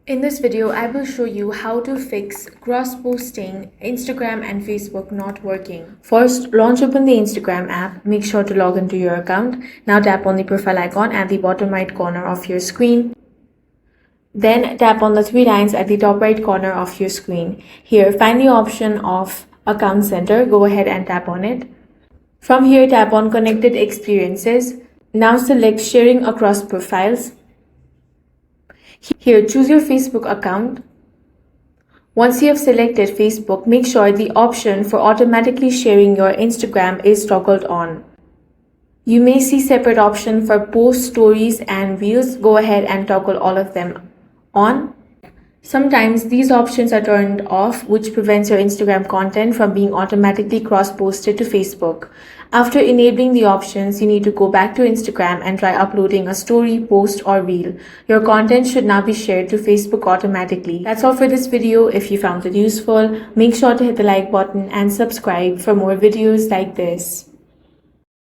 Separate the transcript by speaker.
Speaker 1: In this video, I will show you how to fix cross-posting Instagram and Facebook not working. First, launch open the Instagram app. Make sure to log into your account. Now tap on the profile icon at the bottom right corner of your screen. Then tap on the three lines at the top right corner of your screen. Here, find the option of Account Center. Go ahead and tap on it. From here, tap on Connected Experiences. Now select Sharing Across Profiles. Here, choose your Facebook account. Once you have selected Facebook, make sure the option for automatically sharing your Instagram is toggled on. You may see separate option for post, stories and reels. Go ahead and toggle all of them on. Sometimes these options are turned off, which prevents your Instagram content from being automatically cross-posted to Facebook. After enabling the options, you need to go back to Instagram and try uploading a story, post, or reel. Your content should now be shared to Facebook automatically. That's all for this video. If you found it useful, make sure to hit the like button and subscribe for more videos like this.